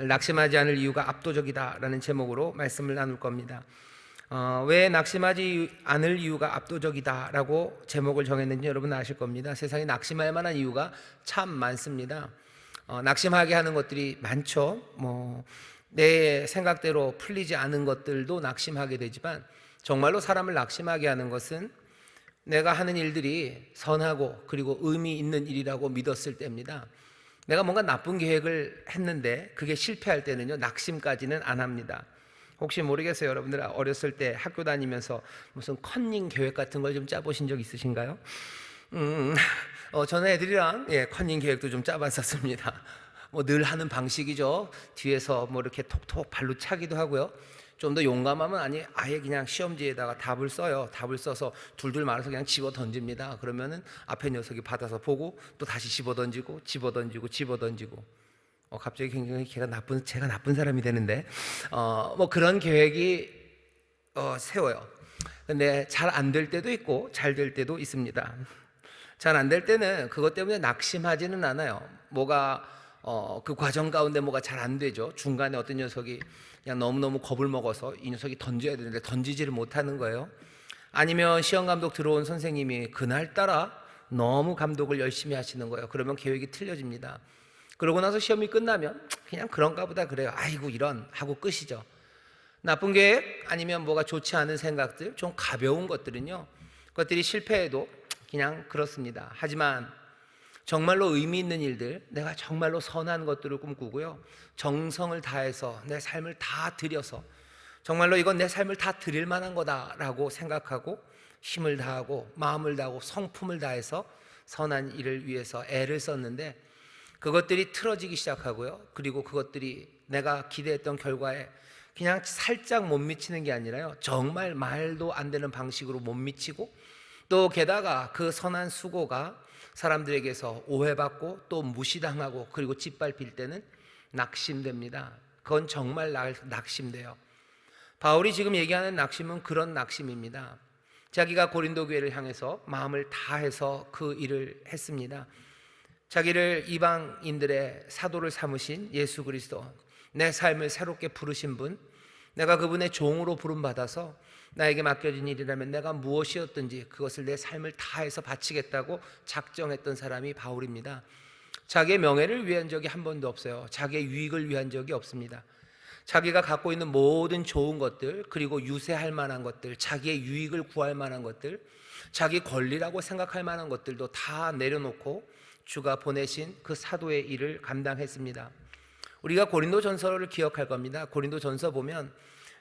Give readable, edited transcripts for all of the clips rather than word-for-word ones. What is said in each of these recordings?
낙심하지 않을 이유가 압도적이다라는 제목으로 말씀을 나눌 겁니다. 왜 낙심하지 않을 이유가 압도적이다라고 제목을 정했는지 여러분 아실 겁니다. 세상에 낙심할 만한 이유가 참 많습니다. 낙심하게 하는 것들이 많죠. 내 생각대로 풀리지 않은 것들도 낙심하게 되지만, 정말로 사람을 낙심하게 하는 것은 내가 하는 일들이 선하고 그리고 의미 있는 일이라고 믿었을 때입니다. 내가 뭔가 나쁜 계획을 했는데 그게 실패할 때는요, 낙심까지는 안 합니다. 혹시 모르겠어요. 여러분들 어렸을 때 학교 다니면서 무슨 컨닝 계획 같은 걸 좀 짜보신 적 있으신가요? 저는 애들이랑 컨닝 계획도 좀 짜봤었습니다. 늘 하는 방식이죠. 뒤에서 이렇게 톡톡 발로 차기도 하고요. 좀 더 용감하면 아예 그냥 시험지에다가 답을 써요. 답을 써서 둘둘 말아서 그냥 집어 던집니다. 그러면은 앞에 녀석이 받아서 보고 또 다시 집어 던지고 집어 던지고 집어 던지고. 갑자기 굉장히 제가 나쁜 사람이 되는데, 그런 계획이 세워요. 근데 잘 안 될 때도 있고 잘 될 때도 있습니다. 잘 안 될 때는 그것 때문에 낙심하지는 않아요. 그 과정 가운데 뭐가 잘 안 되죠. 중간에 어떤 녀석이 그냥 너무너무 겁을 먹어서 이 녀석이 던져야 되는데 던지지를 못하는 거예요. 아니면 시험 감독 들어온 선생님이 그날따라 너무 감독을 열심히 하시는 거예요. 그러면 계획이 틀려집니다. 그러고 나서 시험이 끝나면 그냥 그런가 보다 그래요. 아이고 이런 하고 끝이죠. 나쁜 계획 아니면 뭐가 좋지 않은 생각들, 좀 가벼운 것들은요, 그것들이 실패해도 그냥 그렇습니다. 하지만 정말로 의미 있는 일들, 내가 정말로 선한 것들을 꿈꾸고요, 정성을 다해서 내 삶을 다 들여서 정말로 이건 내 삶을 다 드릴 만한 거다라고 생각하고 힘을 다하고 마음을 다하고 성품을 다해서 선한 일을 위해서 애를 썼는데 그것들이 틀어지기 시작하고요, 그리고 그것들이 내가 기대했던 결과에 그냥 살짝 못 미치는 게 아니라요, 정말 말도 안 되는 방식으로 못 미치고, 또 게다가 그 선한 수고가 사람들에게서 오해받고 또 무시당하고 그리고 짓밟힐 때는 낙심됩니다. 그건 정말 낙심돼요. 바울이 지금 얘기하는 낙심은 그런 낙심입니다. 자기가 고린도 교회를 향해서 마음을 다해서 그 일을 했습니다. 자기를 이방인들의 사도를 삼으신 예수 그리스도, 내 삶을 새롭게 부르신 분, 내가 그분의 종으로 부름받아서 나에게 맡겨진 일이라면 내가 무엇이었든지 그것을 내 삶을 다해서 바치겠다고 작정했던 사람이 바울입니다. 자기의 명예를 위한 적이 한 번도 없어요. 자기의 유익을 위한 적이 없습니다. 자기가 갖고 있는 모든 좋은 것들, 그리고 유세할 만한 것들, 자기의 유익을 구할 만한 것들, 자기 권리라고 생각할 만한 것들도 다 내려놓고 주가 보내신 그 사도의 일을 감당했습니다. 우리가 고린도전서를 기억할 겁니다. 고린도전서 보면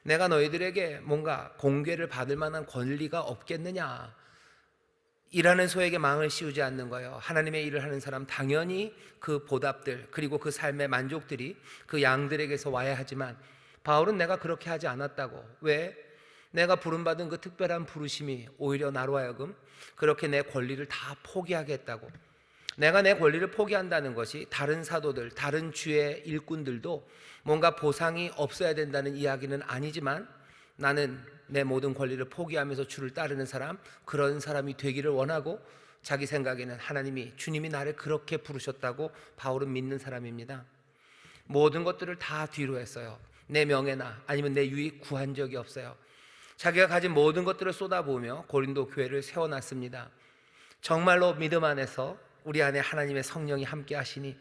내가 너희들에게 뭔가 공개를 받을 만한 권리가 없겠느냐, 일하는 소에게 망을 씌우지 않는 거예요. 하나님의 일을 하는 사람 당연히 그 보답들, 그리고 그 삶의 만족들이 그 양들에게서 와야 하지만 바울은 내가 그렇게 하지 않았다고. 왜? 내가 부름받은 그 특별한 부르심이 오히려 나로 하여금 그렇게 내 권리를 다 포기하게 했다고. 내가 내 권리를 포기한다는 것이 다른 사도들, 다른 주의 일꾼들도 뭔가 보상이 없어야 된다는 이야기는 아니지만, 나는 내 모든 권리를 포기하면서 주를 따르는 사람, 그런 사람이 되기를 원하고, 자기 생각에는 주님이 나를 그렇게 부르셨다고 바울은 믿는 사람입니다. 모든 것들을 다 뒤로 했어요. 내 명예나 아니면 내 유익 구한 적이 없어요. 자기가 가진 모든 것들을 쏟아부으며 고린도 교회를 세워놨습니다. 정말로 믿음 안에서 우리 안에 하나님의 성령이 함께 하시니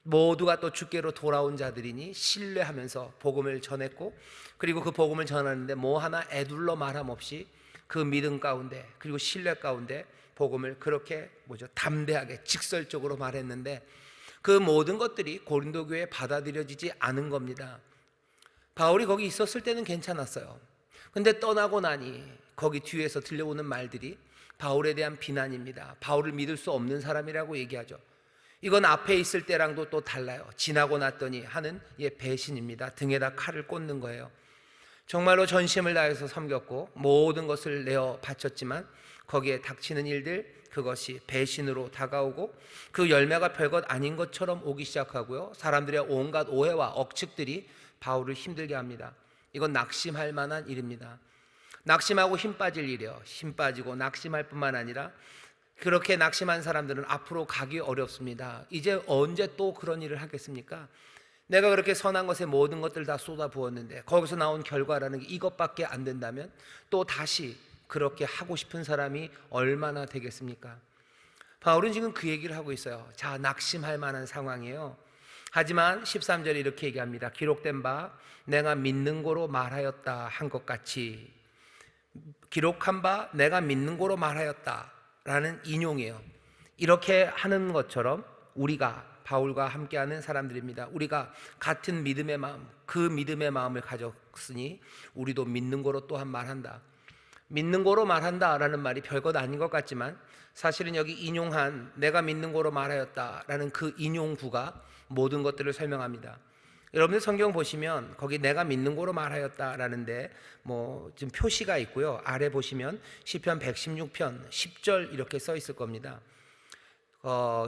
모두가 또 주께로 돌아온 자들이니 신뢰하면서 복음을 전했고, 그리고 그 복음을 전하는데 뭐 하나 애둘러 말함 없이 그 믿음 가운데 그리고 신뢰 가운데 복음을 그렇게 담대하게 직설적으로 말했는데, 그 모든 것들이 고린도 교회에 받아들여지지 않은 겁니다. 바울이 거기 있었을 때는 괜찮았어요. 근데 떠나고 나니 거기 뒤에서 들려오는 말들이 바울에 대한 비난입니다. 바울을 믿을 수 없는 사람이라고 얘기하죠. 이건 앞에 있을 때랑도 또 달라요. 지나고 났더니 하는 배신입니다. 등에다 칼을 꽂는 거예요. 정말로 전심을 다해서 섬겼고 모든 것을 내어 바쳤지만 거기에 닥치는 일들, 그것이 배신으로 다가오고 그 열매가 별것 아닌 것처럼 오기 시작하고요, 사람들의 온갖 오해와 억측들이 바울을 힘들게 합니다. 이건 낙심할 만한 일입니다. 낙심하고 힘 빠질 일이요, 힘 빠지고 낙심할 뿐만 아니라 그렇게 낙심한 사람들은 앞으로 가기 어렵습니다. 이제 언제 또 그런 일을 하겠습니까? 내가 그렇게 선한 것에 모든 것들을 다 쏟아 부었는데 거기서 나온 결과라는 게 이것밖에 안 된다면 또 다시 그렇게 하고 싶은 사람이 얼마나 되겠습니까? 바울은 지금 그 얘기를 하고 있어요. 자, 낙심할 만한 상황이에요. 하지만 13절에 이렇게 얘기합니다. 기록된 바 내가 믿는 고로 말하였다 한 것 같이, 기록한 바 내가 믿는 고로 말하였다 라는 인용이에요. 이렇게 하는 것처럼 우리가 바울과 함께하는 사람들입니다. 우리가 같은 믿음의 마음, 그 믿음의 마음을 가졌으니 우리도 믿는 거로 또한 말한다. 믿는 거로 말한다라는 말이 별것 아닌 것 같지만 사실은 여기 인용한 내가 믿는 거로 말하였다라는 그 인용구가 모든 것들을 설명합니다. 여러분들 성경 보시면 거기 내가 믿는 거로 말하였다라는데 지금 표시가 있고요. 아래 보시면 시편 116편 10절 이렇게 써 있을 겁니다.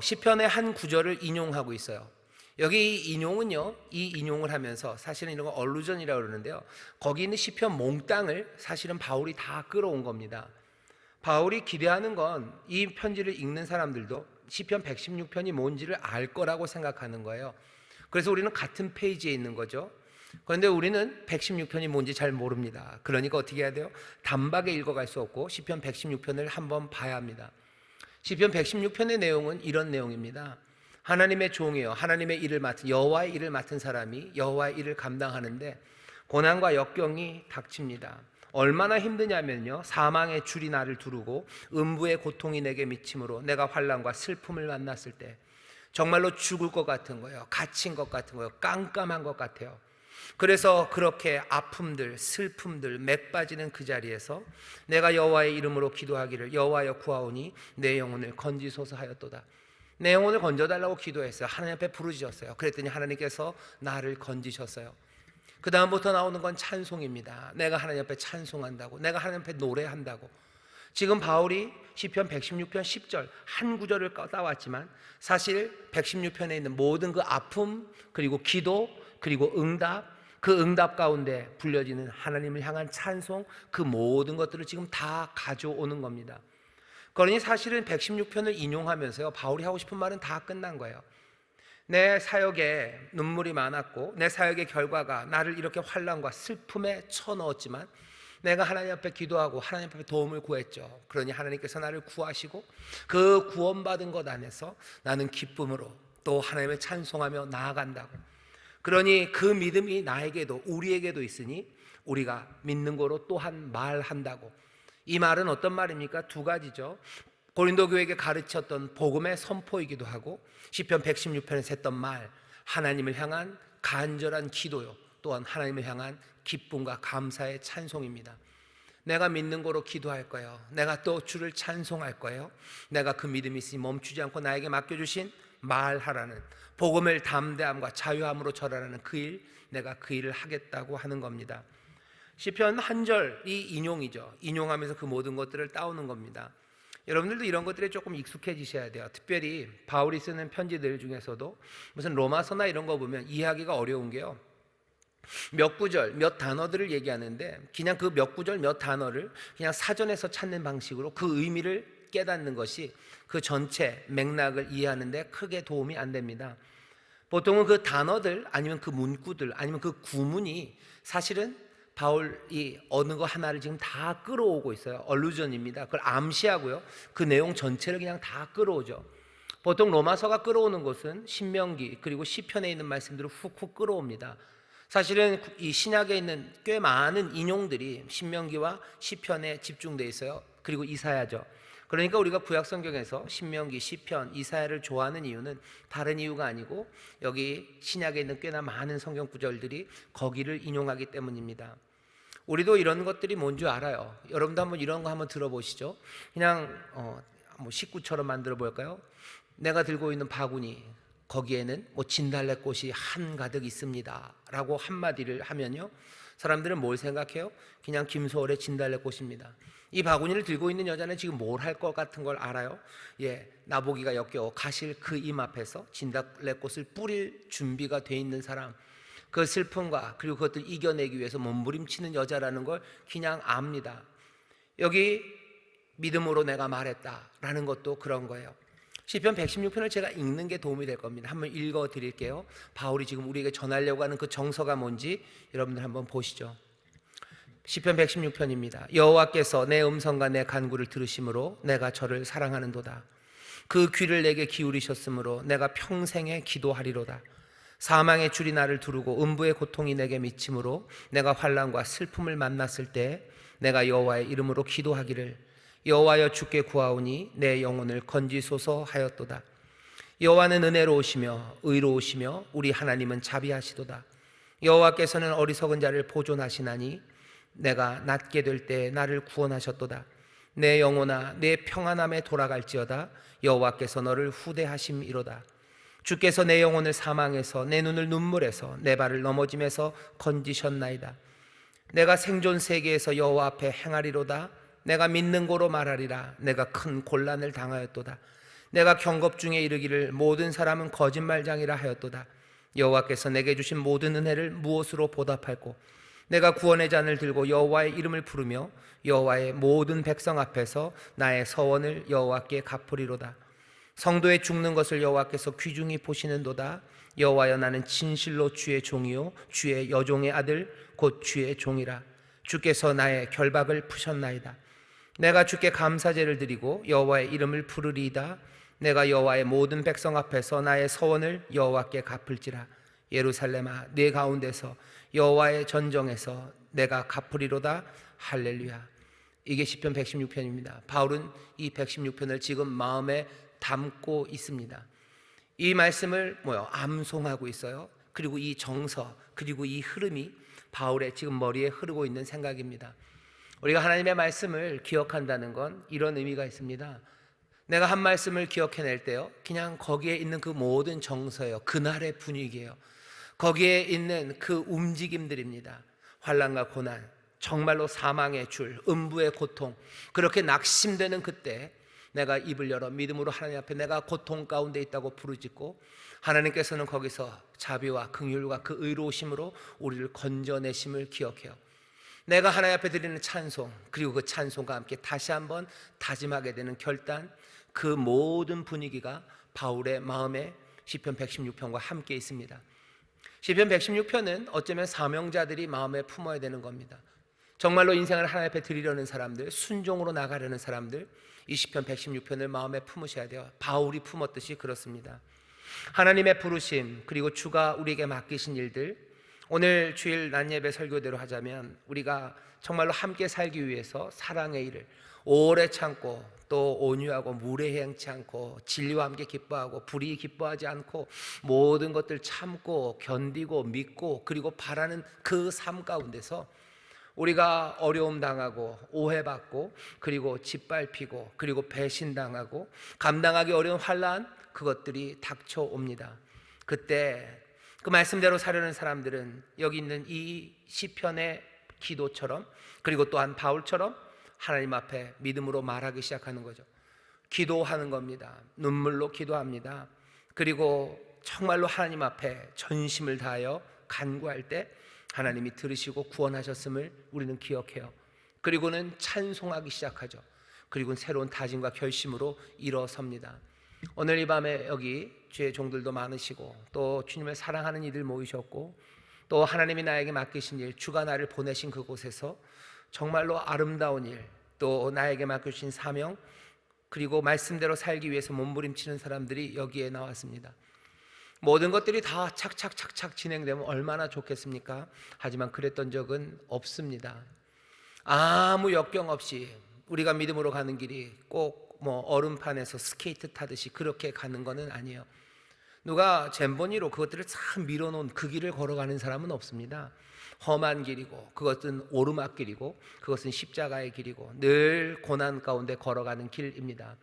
시편의 한 구절을 인용하고 있어요. 여기 인용은요, 이 인용을 하면서 사실은 이런 거 얼루전이라고 그러는데요, 거기 있는 시편 몽땅을 사실은 바울이 다 끌어온 겁니다. 바울이 기대하는 건 이 편지를 읽는 사람들도 시편 116편이 뭔지를 알 거라고 생각하는 거예요. 그래서 우리는 같은 페이지에 있는 거죠. 그런데 우리는 116편이 뭔지 잘 모릅니다. 그러니까 어떻게 해야 돼요? 단박에 읽어갈 수 없고 시편 116편을 한번 봐야 합니다. 시편 116편의 내용은 이런 내용입니다. 하나님의 종이요, 하나님의 일을 맡은, 여호와의 일을 맡은 사람이 여호와의 일을 감당하는데 고난과 역경이 닥칩니다. 얼마나 힘드냐면요, 사망의 줄이 나를 두르고 음부의 고통이 내게 미침으로 내가 환난과 슬픔을 만났을 때 정말로 죽을 것 같은 거예요. 갇힌 것 같은 거예요. 깜깜한 것 같아요. 그래서 그렇게 아픔들, 슬픔들, 맥 빠지는 그 자리에서 내가 여호와의 이름으로 기도하기를 여호와여 구하오니 내 영혼을 건지소서 하였도다. 내 영혼을 건져달라고 기도했어요. 하나님 앞에 부르짖었어요. 그랬더니 하나님께서 나를 건지셨어요. 그 다음부터 나오는 건 찬송입니다. 내가 하나님 앞에 찬송한다고, 내가 하나님 앞에 노래한다고. 지금 바울이 시편 116편 10절 한 구절을 따왔지만 사실 116편에 있는 모든 그 아픔, 그리고 기도, 그리고 응답, 그 응답 가운데 불려지는 하나님을 향한 찬송, 그 모든 것들을 지금 다 가져오는 겁니다. 그러니 사실은 116편을 인용하면서요, 바울이 하고 싶은 말은 다 끝난 거예요. 내 사역에 눈물이 많았고 내 사역의 결과가 나를 이렇게 환난과 슬픔에 쳐넣었지만 내가 하나님 앞에 기도하고 하나님 앞에 도움을 구했죠. 그러니 하나님께서 나를 구하시고 그 구원받은 것 안에서 나는 기쁨으로 또 하나님을 찬송하며 나아간다고. 그러니 그 믿음이 나에게도 우리에게도 있으니 우리가 믿는 거로 또한 말한다고. 이 말은 어떤 말입니까? 두 가지죠. 고린도 교회에게 가르쳤던 복음의 선포이기도 하고 시편 116편에서 했던 말, 하나님을 향한 간절한 기도요, 또한 하나님을 향한 기쁨과 감사의 찬송입니다. 내가 믿는 거로 기도할 거예요. 내가 또 주를 찬송할 거예요. 내가 그 믿음이 있으니 멈추지 않고 나에게 맡겨주신 말하라는, 복음을 담대함과 자유함으로 전하라는 그 일, 내가 그 일을 하겠다고 하는 겁니다. 시편 한 절이 인용이죠. 인용하면서 그 모든 것들을 따오는 겁니다. 여러분들도 이런 것들에 조금 익숙해지셔야 돼요. 특별히 바울이 쓰는 편지들 중에서도 무슨 로마서나 이런 거 보면 이해하기가 어려운 게요, 몇 구절, 몇 단어들을 얘기하는데 그냥 그 몇 구절, 몇 단어를 그냥 사전에서 찾는 방식으로 그 의미를 깨닫는 것이 그 전체 맥락을 이해하는 데 크게 도움이 안 됩니다. 보통은 그 단어들 아니면 그 문구들 아니면 그 구문이 사실은 바울이 어느 거 하나를 지금 다 끌어오고 있어요. 얼루전입니다. 그걸 암시하고요, 그 내용 전체를 그냥 다 끌어오죠. 보통 로마서가 끌어오는 것은 신명기 그리고 시편에 있는 말씀들을 훅훅 끌어옵니다. 사실은 이 신약에 있는 꽤 많은 인용들이 신명기와 시편에 집중되어 있어요. 그리고 이사야죠. 그러니까 우리가 구약 성경에서 신명기, 시편, 이사야를 좋아하는 이유는 다른 이유가 아니고 여기 신약에 있는 꽤나 많은 성경 구절들이 거기를 인용하기 때문입니다. 우리도 이런 것들이 뭔지 알아요. 여러분도 한번 이런 거 한번 들어보시죠. 그냥 식구처럼 만들어 볼까요? 내가 들고 있는 바구니, 거기에는 진달래꽃이 한가득 있습니다 라고 한마디를 하면요, 사람들은 뭘 생각해요? 그냥 김소월의 진달래꽃입니다. 이 바구니를 들고 있는 여자는 지금 뭘 할 것 같은 걸 알아요? 나보기가 역겨워 가실 그 임 앞에서 진달래꽃을 뿌릴 준비가 돼 있는 사람, 그 슬픔과 그리고 그것들 이겨내기 위해서 몸부림치는 여자라는 걸 그냥 압니다. 여기 믿음으로 내가 말했다라는 것도 그런 거예요. 시편 116편을 제가 읽는 게 도움이 될 겁니다. 한번 읽어 드릴게요. 바울이 지금 우리에게 전하려고 하는 그 정서가 뭔지 여러분들 한번 보시죠. 시편 116편입니다. 여호와께서 내 음성과 내 간구를 들으심으로 내가 저를 사랑하는도다. 그 귀를 내게 기울이셨으므로 내가 평생에 기도하리로다. 사망의 줄이 나를 두르고 음부의 고통이 내게 미침으로 내가 환난과 슬픔을 만났을 때 내가 여호와의 이름으로 기도하기를 여호와여 주께 구하오니 내 영혼을 건지소서 하였도다. 여호와는 은혜로우시며 의로우시며 우리 하나님은 자비하시도다. 여호와께서는 어리석은 자를 보존하시나니 내가 낮게 될 때 나를 구원하셨도다. 내 영혼아 내 평안함에 돌아갈지어다. 여호와께서 너를 후대하심이로다. 주께서 내 영혼을 사망에서 내 눈을 눈물에서 내 발을 넘어짐에서 건지셨나이다. 내가 생존 세계에서 여호와 앞에 행하리로다. 내가 믿는 고로 말하리라. 내가 큰 곤란을 당하였도다. 내가 경겁 중에 이르기를 모든 사람은 거짓말장이라 하였도다. 여호와께서 내게 주신 모든 은혜를 무엇으로 보답할꼬. 내가 구원의 잔을 들고 여호와의 이름을 부르며 여호와의 모든 백성 앞에서 나의 서원을 여호와께 갚으리로다. 성도의 죽는 것을 여호와께서 귀중히 보시는도다. 여호와여 나는 진실로 주의 종이요 주의 여종의 아들 곧 주의 종이라. 주께서 나의 결박을 푸셨나이다. 내가 주께 감사제를 드리고 여호와의 이름을 부르리이다. 내가 여호와의 모든 백성 앞에서 나의 서원을 여호와께 갚을지라. 예루살렘아 네 가운데서 여호와의 전정에서 내가 갚으리로다. 할렐루야. 이게 시편 116편입니다. 바울은 이 116편을 지금 마음에 담고 있습니다. 이 말씀을 암송하고 있어요. 그리고 이 정서, 그리고 이 흐름이 바울의 지금 머리에 흐르고 있는 생각입니다. 우리가 하나님의 말씀을 기억한다는 건 이런 의미가 있습니다. 내가 한 말씀을 기억해낼 때요, 그냥 거기에 있는 그 모든 정서예요. 그날의 분위기예요. 거기에 있는 그 움직임들입니다. 환난과 고난, 정말로 사망의 줄, 음부의 고통, 그렇게 낙심되는 그때 내가 입을 열어 믿음으로 하나님 앞에 내가 고통 가운데 있다고 부르짖고 하나님께서는 거기서 자비와 긍휼과 그 의로우심으로 우리를 건져내심을 기억해요. 내가 하나님 앞에 드리는 찬송, 그리고 그 찬송과 함께 다시 한번 다짐하게 되는 결단, 그 모든 분위기가 바울의 마음에 시편 116편과 함께 있습니다. 시편 116편은 어쩌면 사명자들이 마음에 품어야 되는 겁니다. 정말로 인생을 하나님 앞에 드리려는 사람들, 순종으로 나가려는 사람들, 이 시편 116편을 마음에 품으셔야 돼요. 바울이 품었듯이 그렇습니다. 하나님의 부르심, 그리고 주가 우리에게 맡기신 일들, 오늘 주일 낮예배 설교대로 하자면 우리가 정말로 함께 살기 위해서 사랑의 일을 오래 참고 또 온유하고 무례행치 않고 진리와 함께 기뻐하고 불의히 기뻐하지 않고 모든 것들 참고 견디고 믿고 그리고 바라는 그 삶 가운데서 우리가 어려움 당하고 오해받고 그리고 짓밟히고 그리고 배신당하고 감당하기 어려운 환난, 그것들이 닥쳐옵니다. 그때 그 말씀대로 사려는 사람들은 여기 있는 이 시편의 기도처럼, 그리고 또한 바울처럼 하나님 앞에 믿음으로 말하기 시작하는 거죠. 기도하는 겁니다. 눈물로 기도합니다. 그리고 정말로 하나님 앞에 전심을 다하여 간구할 때 하나님이 들으시고 구원하셨음을 우리는 기억해요. 그리고는 찬송하기 시작하죠. 그리고 새로운 다짐과 결심으로 일어섭니다. 오늘 이 밤에 여기 주의 종들도 많으시고 또 주님을 사랑하는 이들 모이셨고 또 하나님이 나에게 맡기신 일, 주가 나를 보내신 그곳에서 정말로 아름다운 일, 또 나에게 맡겨주신 사명, 그리고 말씀대로 살기 위해서 몸부림치는 사람들이 여기에 나왔습니다. 모든 것들이 다 착착착착 진행되면 얼마나 좋겠습니까? 하지만 그랬던 적은 없습니다. 아무 역경 없이 우리가 믿음으로 가는 길이 꼭 얼음판에서 스케이트 타듯이 그렇게 가는 것은 아니에요. 누가 잼버니로 그것들을 참 밀어놓은 그 길을 걸어가는 사람은 없습니다. 험한 길이고 그것은 오르막길이고 그것은 십자가의 길이고 늘 고난 가운데 걸어가는 길입니다.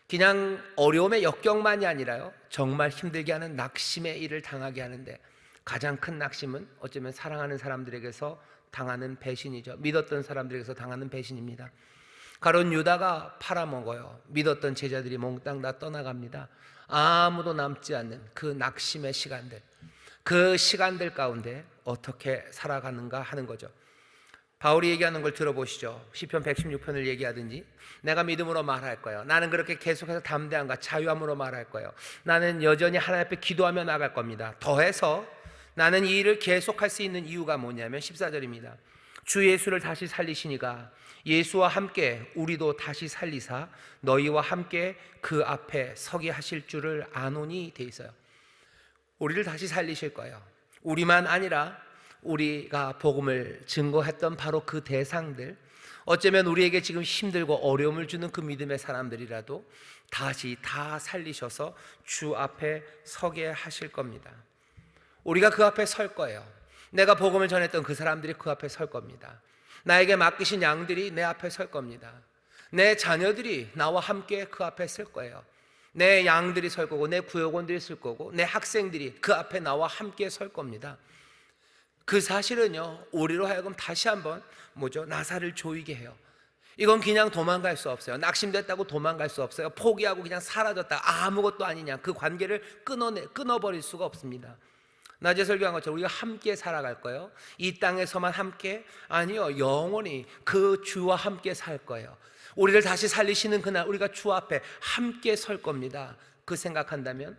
그냥 어려움의 역경만이 아니라요, 정말 힘들게 하는 낙심의 일을 당하게 하는데 가장 큰 낙심은 어쩌면 사랑하는 사람들에게서 당하는 배신이죠. 믿었던 사람들에게서 당하는 배신입니다. 가룟 유다가 팔아먹어요. 믿었던 제자들이 몽땅 다 떠나갑니다. 아무도 남지 않는 그 낙심의 시간들, 그 시간들 가운데 어떻게 살아가는가 하는 거죠. 바울이 얘기하는 걸 들어보시죠. 시편 116편을 얘기하든지 내가 믿음으로 말할 거예요. 나는 그렇게 계속해서 담대함과 자유함으로 말할 거예요. 나는 여전히 하나님 앞에 기도하며 나갈 겁니다. 더해서 나는 이 일을 계속할 수 있는 이유가 뭐냐면 14절입니다. 주 예수를 다시 살리시니가 예수와 함께 우리도 다시 살리사 너희와 함께 그 앞에 서게 하실 줄을 아노니 돼 있어요. 우리를 다시 살리실 거예요. 우리만 아니라 우리가 복음을 증거했던 바로 그 대상들, 어쩌면 우리에게 지금 힘들고 어려움을 주는 그 믿음의 사람들이라도 다시 다 살리셔서 주 앞에 서게 하실 겁니다. 우리가 그 앞에 설 거예요. 내가 복음을 전했던 그 사람들이 그 앞에 설 겁니다. 나에게 맡기신 양들이 내 앞에 설 겁니다. 내 자녀들이 나와 함께 그 앞에 설 거예요. 내 양들이 설 거고 내 구역원들이 설 거고 내 학생들이 그 앞에 나와 함께 설 겁니다. 그 사실은요, 우리로 하여금 다시 한번 나사를 조이게 해요. 이건 그냥 도망갈 수 없어요. 낙심됐다고 도망갈 수 없어요. 포기하고 그냥 사라졌다, 아무것도 아니냐, 그 관계를 끊어버릴 수가 없습니다. 낮에 설교한 것처럼 우리가 함께 살아갈 거예요. 이 땅에서만 함께? 아니요, 영원히 그 주와 함께 살 거예요. 우리를 다시 살리시는 그날 우리가 주 앞에 함께 설 겁니다. 그 생각한다면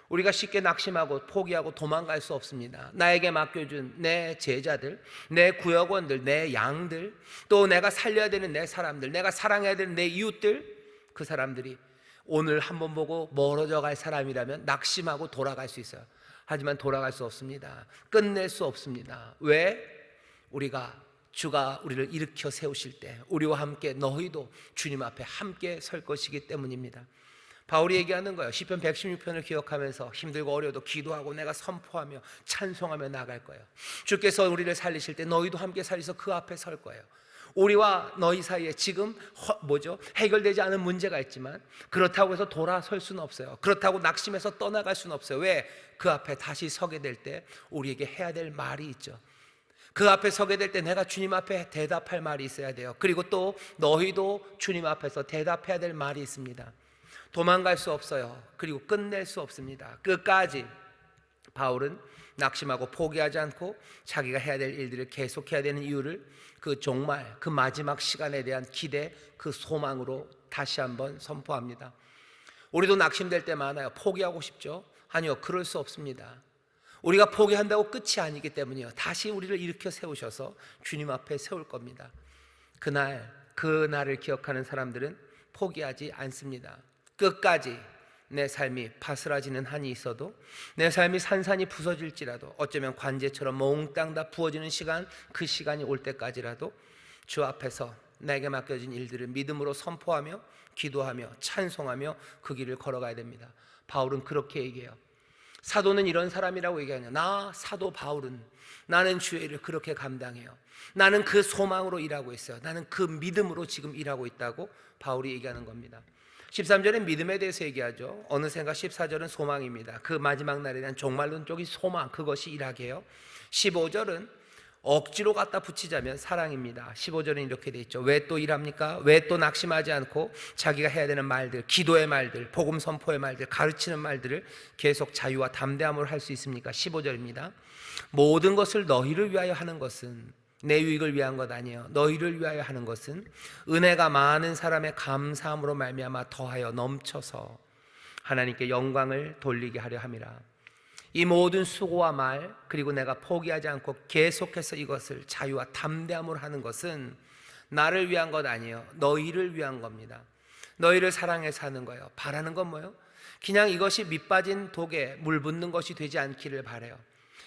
우리가 쉽게 낙심하고 포기하고 도망갈 수 없습니다. 나에게 맡겨준 내 제자들, 내 구역원들, 내 양들, 또 내가 살려야 되는 내 사람들, 내가 사랑해야 되는 내 이웃들, 그 사람들이 오늘 한번 보고 멀어져 갈 사람이라면 낙심하고 돌아갈 수 있어요. 하지만 돌아갈 수 없습니다. 끝낼 수 없습니다. 왜? 주가 우리를 일으켜 세우실 때 우리와 함께 너희도 주님 앞에 함께 설 것이기 때문입니다. 바울이 얘기하는 거예요. 시편 116편을 기억하면서 힘들고 어려워도 기도하고 내가 선포하며 찬송하며 나갈 거예요. 주께서 우리를 살리실 때 너희도 함께 살리셔서 그 앞에 설 거예요. 우리와 너희 사이에 지금 해결되지 않은 문제가 있지만 그렇다고 해서 돌아설 수는 없어요. 그렇다고 낙심해서 떠나갈 수는 없어요. 왜? 그 앞에 다시 서게 될 때 우리에게 해야 될 말이 있죠. 그 앞에 서게 될 때 내가 주님 앞에 대답할 말이 있어야 돼요. 그리고 또 너희도 주님 앞에서 대답해야 될 말이 있습니다. 도망갈 수 없어요. 그리고 끝낼 수 없습니다. 끝까지 바울은 낙심하고 포기하지 않고 자기가 해야 될 일들을 계속해야 되는 이유를 그 종말, 그 마지막 시간에 대한 기대, 그 소망으로 다시 한번 선포합니다. 우리도 낙심될 때 많아요. 포기하고 싶죠? 아니요, 그럴 수 없습니다. 우리가 포기한다고 끝이 아니기 때문이요, 다시 우리를 일으켜 세우셔서 주님 앞에 세울 겁니다. 그날을 기억하는 사람들은 포기하지 않습니다. 끝까지 내 삶이 바스라지는 한이 있어도, 내 삶이 산산이 부서질지라도, 어쩌면 관제처럼 몽땅 다 부어지는 시간, 그 시간이 올 때까지라도 주 앞에서 내게 맡겨진 일들을 믿음으로 선포하며 기도하며 찬송하며 그 길을 걸어가야 됩니다. 바울은 그렇게 얘기해요. 사도는 이런 사람이라고 얘기하냐. 나 사도 바울은, 나는 주의 일을 그렇게 감당해요. 나는 그 소망으로 일하고 있어요. 나는 그 믿음으로 지금 일하고 있다고 바울이 얘기하는 겁니다. 13절은 믿음에 대해서 얘기하죠. 어느샌가 14절은 소망입니다. 그 마지막 날에 대한 종말론 쪽이 소망, 그것이 일하게 해요. 15절은 억지로 갖다 붙이자면 사랑입니다. 15절은 이렇게 돼 있죠. 왜 또 일합니까? 왜 또 낙심하지 않고 자기가 해야 되는 말들, 기도의 말들, 복음 선포의 말들, 가르치는 말들을 계속 자유와 담대함으로 할 수 있습니까? 15절입니다. 모든 것을 너희를 위하여 하는 것은 내 유익을 위한 것 아니에요. 너희를 위하여 하는 것은 은혜가 많은 사람의 감사함으로 말미암아 더하여 넘쳐서 하나님께 영광을 돌리게 하려 함이라. 이 모든 수고와 말, 그리고 내가 포기하지 않고 계속해서 이것을 자유와 담대함으로 하는 것은 나를 위한 것 아니에요. 너희를 위한 겁니다. 너희를 사랑해서 하는 거예요. 바라는 건 뭐예요? 그냥 이것이 밑빠진 독에 물 붓는 것이 되지 않기를 바라요.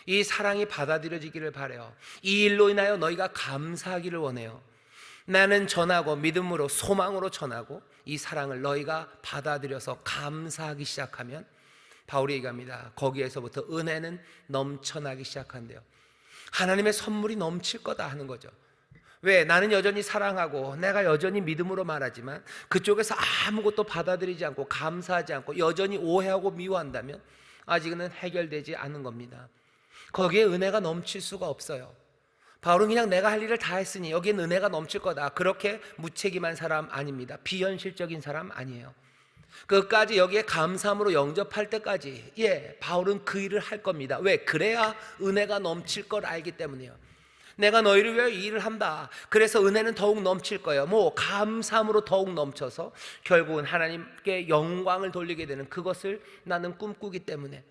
이 사랑이 받아들여지기를 바라요. 이 일로 인하여 너희가 감사하기를 원해요. 나는 전하고 믿음으로 소망으로 전하고 이 사랑을 너희가 받아들여서 감사하기 시작하면, 바울이 얘기합니다, 거기에서부터 은혜는 넘쳐나기 시작한대요. 하나님의 선물이 넘칠 거다 하는 거죠. 왜? 나는 여전히 사랑하고 내가 여전히 믿음으로 말하지만 그쪽에서 아무것도 받아들이지 않고 감사하지 않고 여전히 오해하고 미워한다면 아직은 해결되지 않은 겁니다. 거기에 은혜가 넘칠 수가 없어요. 바울은 그냥 내가 할 일을 다 했으니 여기엔 은혜가 넘칠 거다, 그렇게 무책임한 사람 아닙니다. 비현실적인 사람 아니에요. 끝까지 여기에 감사함으로 영접할 때까지 바울은 그 일을 할 겁니다. 왜? 그래야 은혜가 넘칠 걸 알기 때문이에요. 내가 너희를 위하여 이 일을 한다. 그래서 은혜는 더욱 넘칠 거예요. 뭐 감사함으로 더욱 넘쳐서 결국은 하나님께 영광을 돌리게 되는 그것을 나는 꿈꾸기 때문에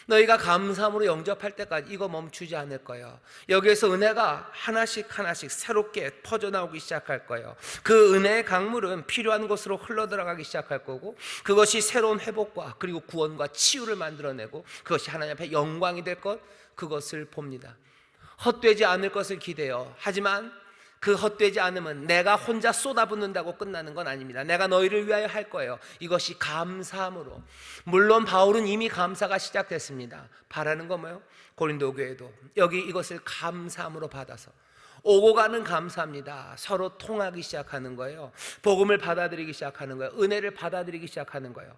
너희가 감사함으로 영접할 때까지 이거 멈추지 않을 거예요. 여기에서 은혜가 하나씩 하나씩 새롭게 퍼져나오기 시작할 거예요. 그 은혜의 강물은 필요한 곳으로 흘러들어가기 시작할 거고, 그것이 새로운 회복과 그리고 구원과 치유를 만들어내고 그것이 하나님 앞에 영광이 될 것, 그것을 봅니다. 헛되지 않을 것을 기대요. 하지만 그 헛되지 않음은 내가 혼자 쏟아붓는다고 끝나는 건 아닙니다. 내가 너희를 위하여 할 거예요. 이것이 감사함으로. 물론 바울은 이미 감사가 시작됐습니다. 바라는 건 뭐예요? 고린도 교회도 여기 이것을 감사함으로 받아서 오고 가는 감사합니다. 서로 통하기 시작하는 거예요. 복음을 받아들이기 시작하는 거예요. 은혜를 받아들이기 시작하는 거예요.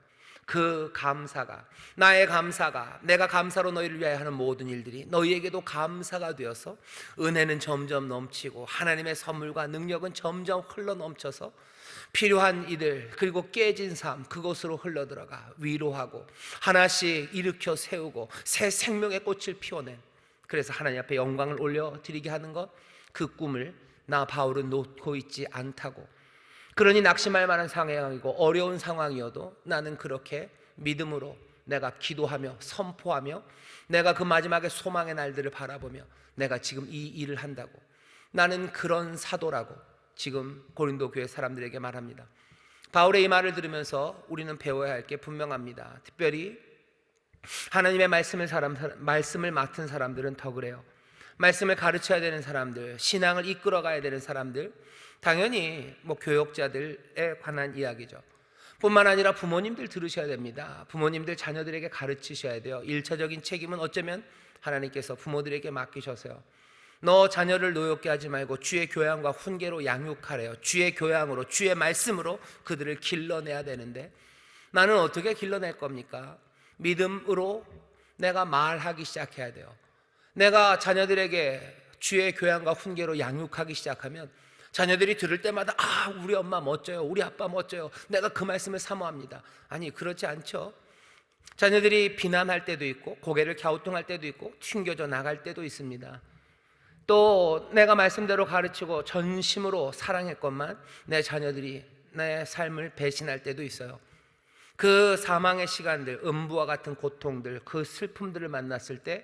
그 감사가, 나의 감사가, 내가 감사로 너희를 위하여 하는 모든 일들이 너희에게도 감사가 되어서 은혜는 점점 넘치고 하나님의 선물과 능력은 점점 흘러 넘쳐서 필요한 이들, 그리고 깨진 삶, 그곳으로 흘러들어가 위로하고 하나씩 일으켜 세우고 새 생명의 꽃을 피워낸, 그래서 하나님 앞에 영광을 올려드리게 하는 것, 그 꿈을 나 바울은 놓고 있지 않다고. 그러니 낙심할 만한 상황이고 어려운 상황이어도 나는 그렇게 믿음으로 내가 기도하며 선포하며 내가 그 마지막에 소망의 날들을 바라보며 내가 지금 이 일을 한다고, 나는 그런 사도라고 지금 고린도 교회 사람들에게 말합니다. 바울의 이 말을 들으면서 우리는 배워야 할 게 분명합니다. 특별히 하나님의 말씀을 맡은 사람들은 더 그래요. 말씀을 가르쳐야 되는 사람들, 신앙을 이끌어 가야 되는 사람들, 당연히 교역자들에 관한 이야기죠. 뿐만 아니라 부모님들 들으셔야 됩니다. 부모님들 자녀들에게 가르치셔야 돼요. 1차적인 책임은 어쩌면 하나님께서 부모들에게 맡기셔서요, 너 자녀를 노엽게 하지 말고 주의 교양과 훈계로 양육하래요. 주의 교양으로, 주의 말씀으로 그들을 길러내야 되는데 나는 어떻게 길러낼 겁니까? 믿음으로 내가 말하기 시작해야 돼요. 내가 자녀들에게 주의 교양과 훈계로 양육하기 시작하면 자녀들이 들을 때마다 우리 엄마 멋져요, 우리 아빠 멋져요, 내가 그 말씀을 사모합니다. 아니, 그렇지 않죠. 자녀들이 비난할 때도 있고 고개를 갸우뚱할 때도 있고 튕겨져 나갈 때도 있습니다. 또 내가 말씀대로 가르치고 전심으로 사랑했건만 내 자녀들이 내 삶을 배신할 때도 있어요. 그 사망의 시간들, 음부와 같은 고통들, 그 슬픔들을 만났을 때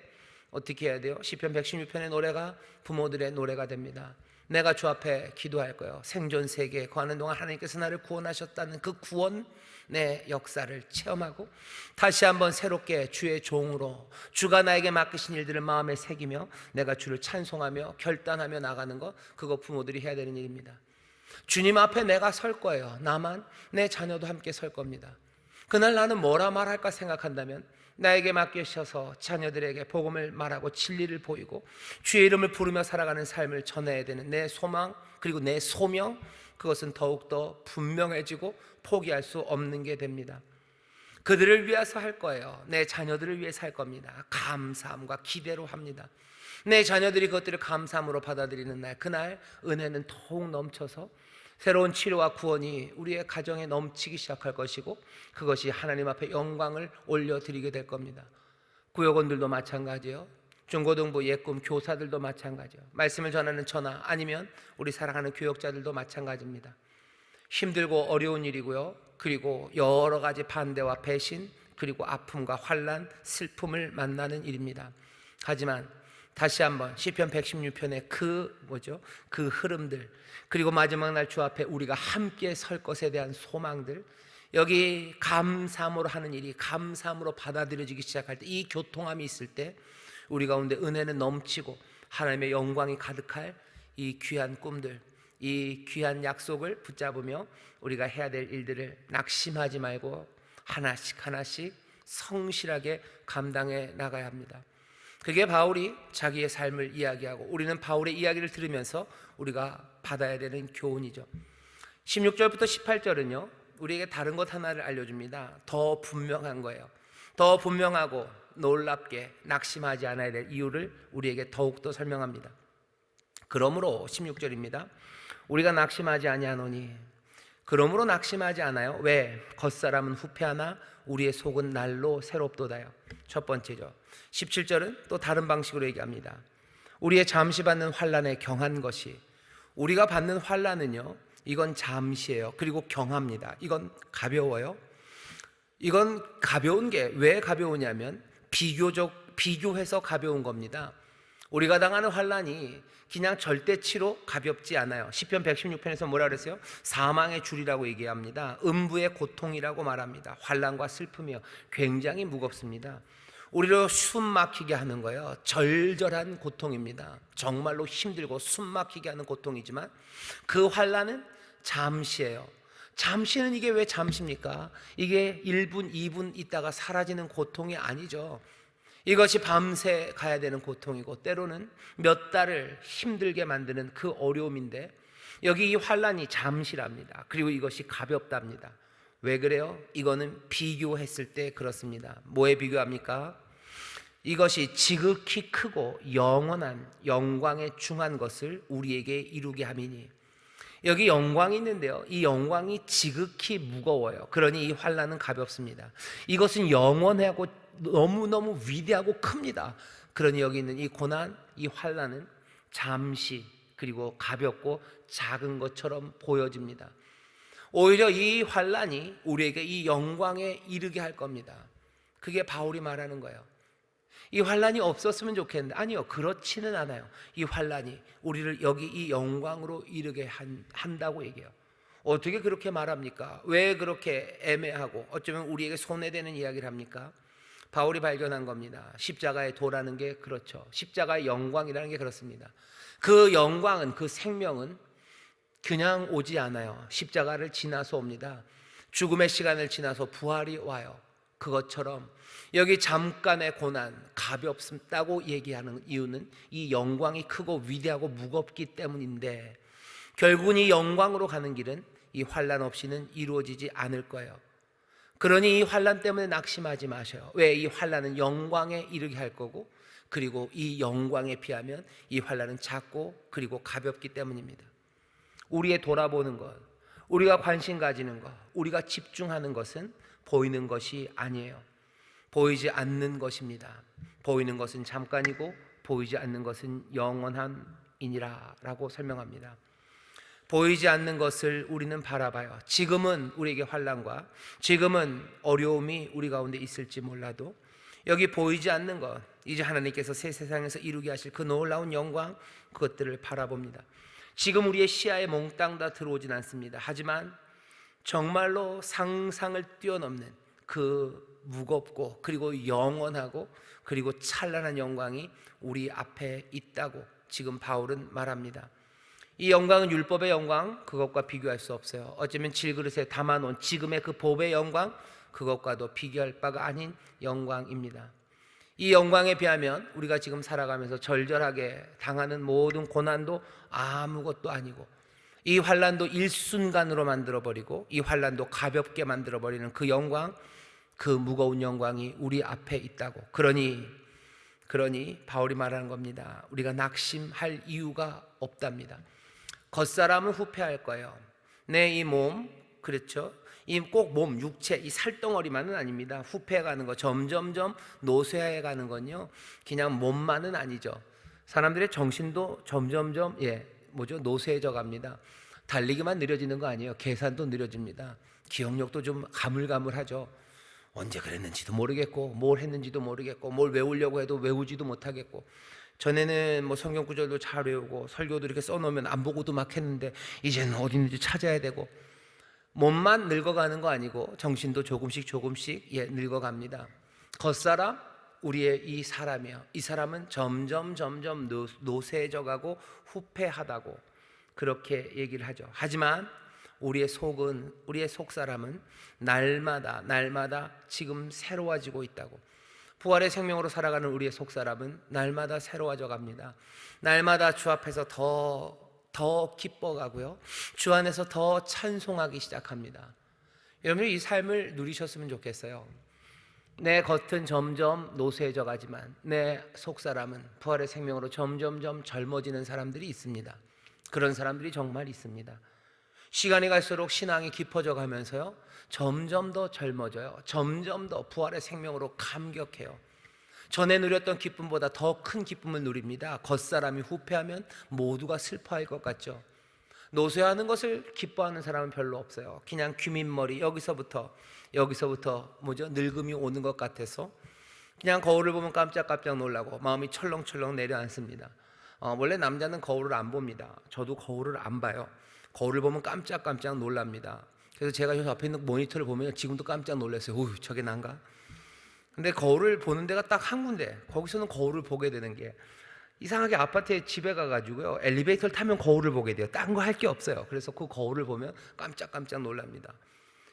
어떻게 해야 돼요? 시편 116편의 노래가 부모들의 노래가 됩니다. 내가 주 앞에 기도할 거예요. 생존 세계에 거하는 동안 하나님께서 나를 구원하셨다는 그 구원의 역사를 체험하고 다시 한번 새롭게 주의 종으로 주가 나에게 맡기신 일들을 마음에 새기며 내가 주를 찬송하며 결단하며 나가는 것, 그거 부모들이 해야 되는 일입니다. 주님 앞에 내가 설 거예요. 나만, 내 자녀도 함께 설 겁니다. 그날 나는 뭐라 말할까 생각한다면 나에게 맡기셔서 자녀들에게 복음을 말하고 진리를 보이고 주의 이름을 부르며 살아가는 삶을 전해야 되는 내 소망, 그리고 내 소명, 그것은 더욱더 분명해지고 포기할 수 없는 게 됩니다. 그들을 위해서 할 거예요. 내 자녀들을 위해서 할 겁니다. 감사함과 기대로 합니다. 내 자녀들이 그것들을 감사함으로 받아들이는 날, 그날 은혜는 더욱 넘쳐서 새로운 치료와 구원이 우리의 가정에 넘치기 시작할 것이고 그것이 하나님 앞에 영광을 올려드리게 될 겁니다. 구역원들도 마찬가지요. 중고등부 예꿈 교사들도 마찬가지요. 말씀을 전하는 전하, 아니면 우리 사랑하는 교역자들도 마찬가지입니다. 힘들고 어려운 일이고요, 그리고 여러 가지 반대와 배신, 그리고 아픔과 환난, 슬픔을 만나는 일입니다. 하지만 다시 한번 시편 116편의 그 흐름들, 그리고 마지막 날 주 앞에 우리가 함께 설 것에 대한 소망들, 여기 감사함으로 하는 일이 감사함으로 받아들여지기 시작할 때, 이 교통함이 있을 때 우리 가운데 은혜는 넘치고 하나님의 영광이 가득할 이 귀한 꿈들, 이 귀한 약속을 붙잡으며 우리가 해야 될 일들을 낙심하지 말고 하나씩 하나씩 성실하게 감당해 나가야 합니다. 그게 바울이 자기의 삶을 이야기하고 우리는 바울의 이야기를 들으면서 우리가 받아야 되는 교훈이죠. 16절부터 18절은요 우리에게 다른 것 하나를 알려줍니다. 더 분명한 거예요. 더 분명하고 놀랍게 낙심하지 않아야 될 이유를 우리에게 더욱더 설명합니다. 그러므로 16절입니다. 우리가 낙심하지 아니하노니, 그러므로 낙심하지 않아요. 왜? 겉사람은 후패하나 우리의 속은 날로 새롭도다요. 첫 번째죠. 17절은 또 다른 방식으로 얘기합니다. 우리의 잠시 받는 환난에 경한 것이, 우리가 받는 환난은요, 이건 잠시예요. 그리고 경합니다. 이건 가벼워요. 이건 가벼운 게 왜 가벼우냐면 비교해서 가벼운 겁니다. 우리가 당하는 환난이 그냥 절대치로 가볍지 않아요. 시편 116편에서 뭐라 그랬어요? 사망의 줄이라고 얘기합니다. 음부의 고통이라고 말합니다. 환난과 슬픔이요, 굉장히 무겁습니다. 우리를 숨 막히게 하는 거예요. 절절한 고통입니다. 정말로 힘들고 숨 막히게 하는 고통이지만 그 환난은 잠시예요. 잠시는 이게 왜 잠시입니까? 이게 1분, 2분 있다가 사라지는 고통이 아니죠. 이것이 밤새 가야 되는 고통이고 때로는 몇 달을 힘들게 만드는 그 어려움인데, 여기 이 환난이 잠시랍니다. 그리고 이것이 가볍답니다. 왜 그래요? 이거는 비교했을 때 그렇습니다. 뭐에 비교합니까? 이것이 지극히 크고 영원한 영광에 중한 것을 우리에게 이루게 함이니. 여기 영광이 있는데요, 이 영광이 지극히 무거워요. 그러니 이 환난은 가볍습니다. 이것은 영원하고 너무너무 위대하고 큽니다. 그러니 여기 있는 이 고난, 이 환난은 잠시, 그리고 가볍고 작은 것처럼 보여집니다. 오히려 이 환난이 우리에게 이 영광에 이르게 할 겁니다. 그게 바울이 말하는 거예요. 이 환난이 없었으면 좋겠는데, 아니요, 그렇지는 않아요. 이 환난이 우리를 여기 이 영광으로 이르게 한다고 얘기해요. 어떻게 그렇게 말합니까? 왜 그렇게 애매하고 어쩌면 우리에게 손해되는 이야기를 합니까? 바울이 발견한 겁니다. 십자가의 도라는 게 그렇죠. 십자가의 영광이라는 게 그렇습니다. 그 영광은, 그 생명은 그냥 오지 않아요. 십자가를 지나서 옵니다. 죽음의 시간을 지나서 부활이 와요. 그것처럼 여기 잠깐의 고난, 가볍다고 얘기하는 이유는 이 영광이 크고 위대하고 무겁기 때문인데, 결국은 이 영광으로 가는 길은 이 환난 없이는 이루어지지 않을 거예요. 그러니 이 환난 때문에 낙심하지 마셔요. 왜? 이 환난은 영광에 이르게 할 거고, 그리고 이 영광에 비하면 이 환난은 작고 그리고 가볍기 때문입니다. 우리의 돌아보는 것, 우리가 관심 가지는 것, 우리가 집중하는 것은 보이는 것이 아니에요. 보이지 않는 것입니다. 보이는 것은 잠깐이고 보이지 않는 것은 영원함이니라 라고 설명합니다. 보이지 않는 것을 우리는 바라봐요. 지금은 우리에게 환난과 지금은 어려움이 우리 가운데 있을지 몰라도 여기 보이지 않는 것, 이제 하나님께서 새 세상에서 이루게 하실 그 놀라운 영광, 그것들을 바라봅니다. 지금 우리의 시야에 몽땅 다 들어오진 않습니다. 하지만 정말로 상상을 뛰어넘는 그 무겁고 그리고 영원하고 그리고 찬란한 영광이 우리 앞에 있다고 지금 바울은 말합니다. 이 영광은 율법의 영광, 그것과 비교할 수 없어요. 어쩌면 질그릇에 담아놓은 지금의 그 법의 영광, 그것과도 비교할 바가 아닌 영광입니다. 이 영광에 비하면 우리가 지금 살아가면서 절절하게 당하는 모든 고난도 아무것도 아니고, 이 환난도 일순간으로 만들어버리고 이 환난도 가볍게 만들어버리는 그 영광, 그 무거운 영광이 우리 앞에 있다고. 그러니 바울이 말하는 겁니다. 우리가 낙심할 이유가 없답니다. 겉사람은 후패할 거예요. 내 이 몸, 그렇죠? 이 꼭 몸, 육체, 이 살덩어리만은 아닙니다. 후패해가는 거, 점점점 노쇠해가는 건요, 그냥 몸만은 아니죠. 사람들의 정신도 점점점 노쇠해져 갑니다. 달리기만 느려지는 거 아니에요. 계산도 느려집니다. 기억력도 좀 가물가물하죠. 언제 그랬는지도 모르겠고, 뭘 했는지도 모르겠고, 뭘 외우려고 해도 외우지도 못하겠고, 전에는 뭐 성경 구절도 잘 외우고 설교도 이렇게 써놓으면 안 보고도 막 했는데 이제는 어디 있는지 찾아야 되고, 몸만 늙어가는 거 아니고 정신도 조금씩 늙어갑니다. 겉사람, 우리의 이 사람이요, 이 사람은 점점 노쇠해져 가고 후패하다고 그렇게 얘기를 하죠. 하지만 우리의 속사람은 날마다 지금 새로워지고 있다고. 부활의 생명으로 살아가는 우리의 속사람은 날마다 새로워져 갑니다. 날마다 주 앞에서 더 기뻐가고요, 주 안에서 더 찬송하기 시작합니다. 여러분, 이 삶을 누리셨으면 좋겠어요. 내 겉은 점점 노쇠해져 가지만 내 속사람은 부활의 생명으로 점점 젊어지는 사람들이 있습니다. 그런 사람들이 정말 있습니다. 시간이 갈수록 신앙이 깊어져 가면서요, 점점 더 젊어져요. 점점 더 부활의 생명으로 감격해요. 전에 누렸던 기쁨보다 더 큰 기쁨을 누립니다. 겉사람이 후패하면 모두가 슬퍼할 것 같죠. 노쇠하는 것을 기뻐하는 사람은 별로 없어요. 그냥 귀민머리 여기서부터 뭐죠? 늙음이 오는 것 같아서 그냥 거울을 보면 깜짝깜짝 놀라고 마음이 철렁철렁 내려앉습니다. 원래 남자는 거울을 안 봅니다. 저도 거울을 안 봐요. 거울을 보면 깜짝깜짝 놀랍니다. 그래서 제가 저 앞에 있는 모니터를 보면 지금도 깜짝 놀랐어요. 오, 저게 난가? 근데 거울을 보는 데가 딱 한 군데, 거기서는 거울을 보게 되는 게 이상하게 아파트에 집에 가가지고요, 엘리베이터를 타면 거울을 보게 돼요. 딴 거 할 게 없어요. 그래서 그 거울을 보면 깜짝깜짝 놀랍니다.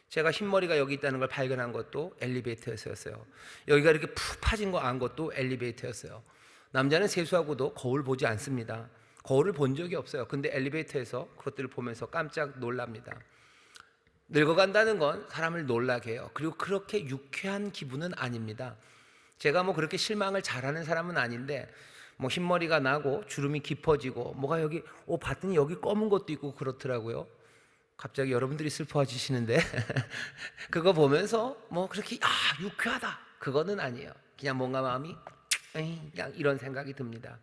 제가 흰머리가 여기 있다는 걸 발견한 것도 엘리베이터였어요. 여기가 이렇게 푹 파진 거 안 것도 엘리베이터였어요. 남자는 세수하고도 거울 보지 않습니다. 거울을 본 적이 없어요. 근데 엘리베이터에서 그것들을 보면서 깜짝 놀랍니다. 늙어간다는 건 사람을 놀라게 해요. 그리고 그렇게 유쾌한 기분은 아닙니다. 제가 뭐 그렇게 실망을 잘하는 사람은 아닌데 뭐 흰머리가 나고 주름이 깊어지고 뭐가 여기 봤더니 여기 검은 것도 있고 그렇더라고요. 갑자기 여러분들이 슬퍼지시는데 그거 보면서 뭐 그렇게 유쾌하다 그거는 아니에요. 그냥 뭔가 마음이 그냥 이런 생각이 듭니다.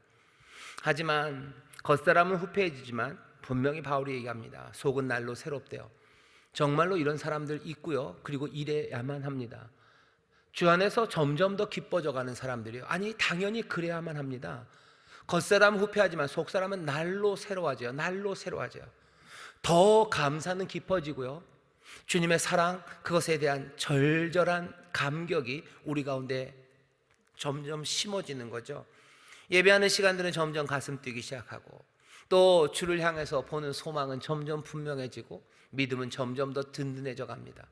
하지만 겉사람은 후패해지지만 분명히 바울이 얘기합니다. 속은 날로 새롭대요. 정말로 이런 사람들 있고요. 그리고 이래야만 합니다. 주 안에서 점점 더 기뻐져가는 사람들이에요. 아니 당연히 그래야만 합니다. 겉사람은 후패하지만 속사람은 날로 새로워져요. 날로 새로워져요. 더 감사는 깊어지고요. 주님의 사랑, 그것에 대한 절절한 감격이 우리 가운데 점점 심어지는 거죠. 예배하는 시간들은 점점 가슴 뛰기 시작하고 또 주를 향해서 보는 소망은 점점 분명해지고 믿음은 점점 더 든든해져 갑니다.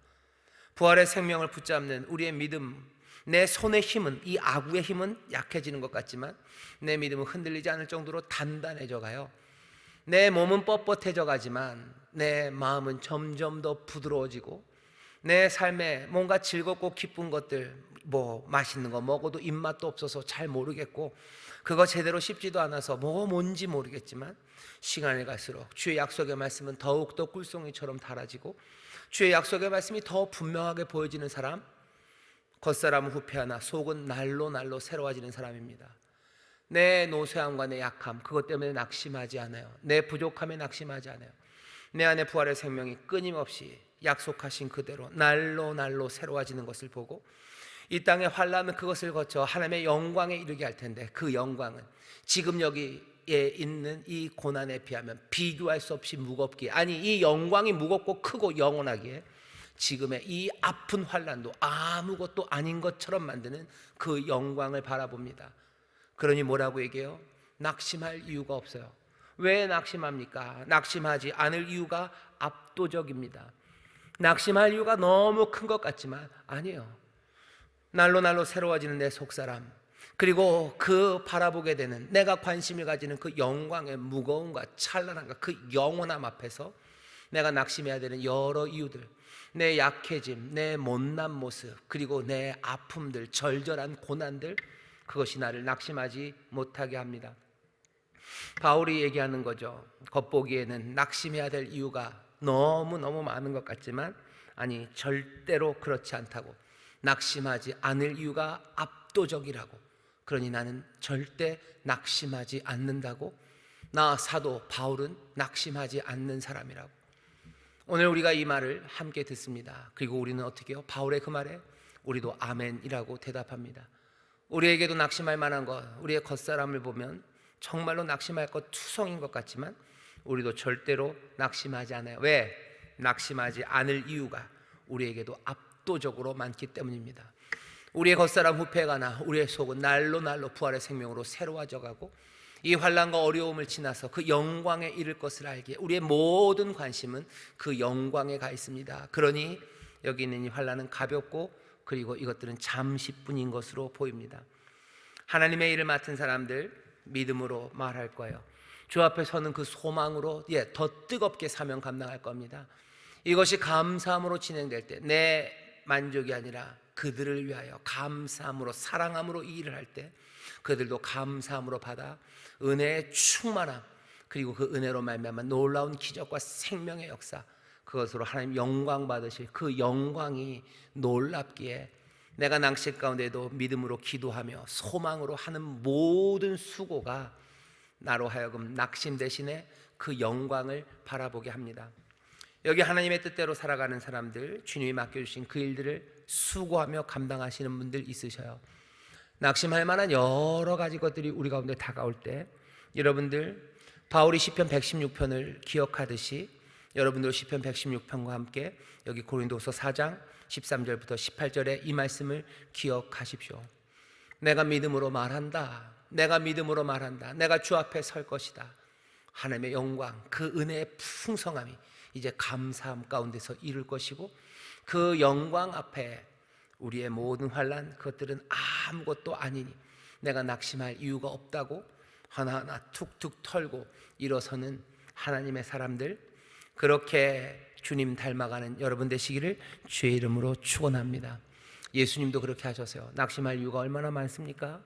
부활의 생명을 붙잡는 우리의 믿음, 내 손의 힘은, 이 아구의 힘은 약해지는 것 같지만 내 믿음은 흔들리지 않을 정도로 단단해져 가요. 내 몸은 뻣뻣해져 가지만 내 마음은 점점 더 부드러워지고 내 삶에 뭔가 즐겁고 기쁜 것들, 뭐 맛있는 거 먹어도 입맛도 없어서 잘 모르겠고 그거 제대로 씹지도 않아서 뭔지 모르겠지만 시간이 갈수록 주의 약속의 말씀은 더욱더 꿀송이처럼 달아지고 주의 약속의 말씀이 더 분명하게 보여지는 사람, 겉사람은 후패하나 속은 날로 날로 새로워지는 사람입니다. 내 노쇠함과 내 약함, 그것 때문에 낙심하지 않아요. 내 부족함에 낙심하지 않아요. 내 안에 부활의 생명이 끊임없이 약속하신 그대로 날로 날로 새로워지는 것을 보고 이 땅의 환난은 그것을 거쳐 하나님의 영광에 이르게 할 텐데 그 영광은 지금 여기에 있는 이 고난에 비하면 비교할 수 없이 무겁기에, 아니 이 영광이 무겁고 크고 영원하기에 지금의 이 아픈 환난도 아무것도 아닌 것처럼 만드는 그 영광을 바라봅니다. 그러니 뭐라고 얘기해요? 낙심할 이유가 없어요. 왜 낙심합니까? 낙심하지 않을 이유가 압도적입니다. 낙심할 이유가 너무 큰 것 같지만 아니에요. 날로 날로 새로워지는 내 속사람, 그리고 그 바라보게 되는 내가 관심을 가지는 그 영광의 무거움과 찬란함과 그 영원함 앞에서 내가 낙심해야 되는 여러 이유들, 내 약해짐, 내 못난 모습, 그리고 내 아픔들, 절절한 고난들, 그것이 나를 낙심하지 못하게 합니다. 바울이 얘기하는 거죠. 겉보기에는 낙심해야 될 이유가 너무너무 많은 것 같지만 아니 절대로 그렇지 않다고, 낙심하지 않을 이유가 압도적이라고, 그러니 나는 절대 낙심하지 않는다고, 나 사도 바울은 낙심하지 않는 사람이라고. 오늘 우리가 이 말을 함께 듣습니다. 그리고 우리는 어떻게 해요? 바울의 그 말에 우리도 아멘이라고 대답합니다. 우리에게도 낙심할 만한 것, 우리의 겉사람을 보면 정말로 낙심할 것 투성인 것 같지만 우리도 절대로 낙심하지 않아요. 왜? 낙심하지 않을 이유가 우리에게도 압도적으로 많기 때문입니다. 우리의 겉사람 후패가나 우리의 속은 날로 날로 부활의 생명으로 새로워져 가고 이 환난과 어려움을 지나서 그 영광에 이를 것을 알기에 우리의 모든 관심은 그 영광에 가 있습니다. 그러니 여기 있는 이 환난은 가볍고 그리고 이것들은 잠시뿐인 것으로 보입니다. 하나님의 일을 맡은 사람들 믿음으로 말할 거예요. 주 앞에 서는 그 소망으로 더 뜨겁게 사명 감당할 겁니다. 이것이 감사함으로 진행될 때 내 만족이 아니라 그들을 위하여 감사함으로 사랑함으로 이 일을 할 때 그들도 감사함으로 받아 은혜의 충만함, 그리고 그 은혜로 말미암아 놀라운 기적과 생명의 역사, 그것으로 하나님 영광 받으실 그 영광이 놀랍기에 내가 낭실 가운데도 믿음으로 기도하며 소망으로 하는 모든 수고가 나로 하여금 낙심 대신에 그 영광을 바라보게 합니다. 여기 하나님의 뜻대로 살아가는 사람들, 주님이 맡겨주신 그 일들을 수고하며 감당하시는 분들 있으셔요. 낙심할 만한 여러 가지 것들이 우리 가운데 다가올 때 여러분들 바울이 시편 116편을 기억하듯이 여러분들 시편 116편과 함께 여기 고린도서 4장 13절부터 18절의 이 말씀을 기억하십시오. 내가 믿음으로 말한다. 내가 믿음으로 말한다. 내가 주 앞에 설 것이다. 하나님의 영광, 그 은혜의 풍성함이 이제 감사함 가운데서 이룰 것이고, 그 영광 앞에 우리의 모든 환난, 그것들은 아무것도 아니니 내가 낙심할 이유가 없다고 하나하나 툭툭 털고 일어서는 하나님의 사람들, 그렇게 주님 닮아가는 여러분 되시기를 주의 이름으로 축원합니다. 예수님도 그렇게 하셨어요. 낙심할 이유가 얼마나 많습니까?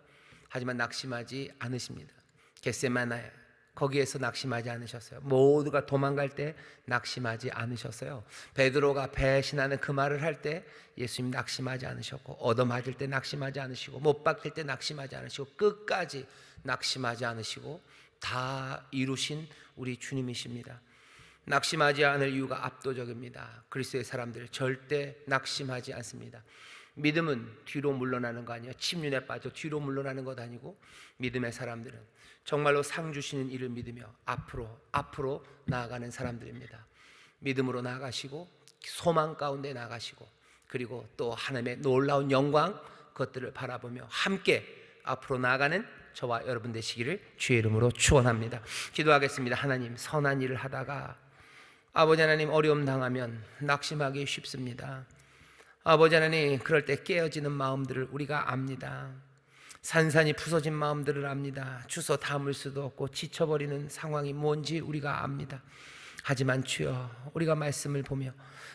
하지만 낙심하지 않으십니다. 겟세마나에 거기에서 낙심하지 않으셨어요. 모두가 도망갈 때 낙심하지 않으셨어요. 베드로가 배신하는 그 말을 할 때 예수님 낙심하지 않으셨고, 얻어맞을 때 낙심하지 않으시고, 못 박힐 때 낙심하지 않으시고, 끝까지 낙심하지 않으시고 다 이루신 우리 주님이십니다. 낙심하지 않을 이유가 압도적입니다. 그리스도의 사람들 절대 낙심하지 않습니다. 믿음은 뒤로 물러나는 거 아니에요. 침륜에 빠져 뒤로 물러나는 것 아니고, 믿음의 사람들은 정말로 상 주시는 이를 믿으며 앞으로 나아가는 사람들입니다. 믿음으로 나아가시고 소망 가운데 나아가시고, 그리고 또 하나님의 놀라운 영광, 그것들을 바라보며 함께 앞으로 나아가는 저와 여러분 되시기를 주의 이름으로 축원합니다. 기도하겠습니다. 하나님, 선한 일을 하다가 아버지 하나님 어려움 당하면 낙심하기 쉽습니다. 아버지 하나님, 그럴 때 깨어지는 마음들을 우리가 압니다. 산산이 부서진 마음들을 압니다. 주워 담을 수도 없고 지쳐버리는 상황이 뭔지 우리가 압니다. 하지만 주여, 우리가 말씀을 보며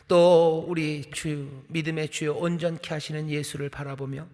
또 우리 주 믿음의 주여 온전케 하시는 예수를 바라보며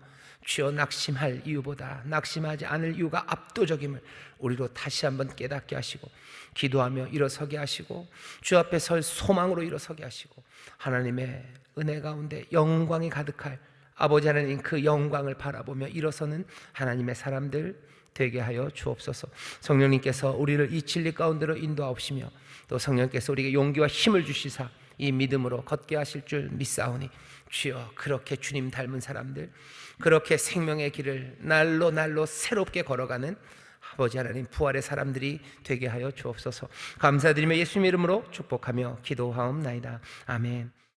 주여, 낙심할 이유보다 낙심하지 않을 이유가 압도적임을 우리로 다시 한번 깨닫게 하시고, 기도하며 일어서게 하시고, 주 앞에 설 소망으로 일어서게 하시고, 하나님의 은혜 가운데 영광이 가득할 아버지 하나님, 그 영광을 바라보며 일어서는 하나님의 사람들 되게 하여 주옵소서. 성령님께서 우리를 이 진리 가운데로 인도하옵시며, 또 성령께서 우리에게 용기와 힘을 주시사 이 믿음으로 걷게 하실 줄 믿사오니, 주여, 그렇게 주님 닮은 사람들, 그렇게 생명의 길을 날로 새롭게 걸어가는 아버지 하나님 부활의 사람들이 되게 하여 주옵소서. 감사드리며 예수님 이름으로 축복하며 기도하옵나이다. 아멘.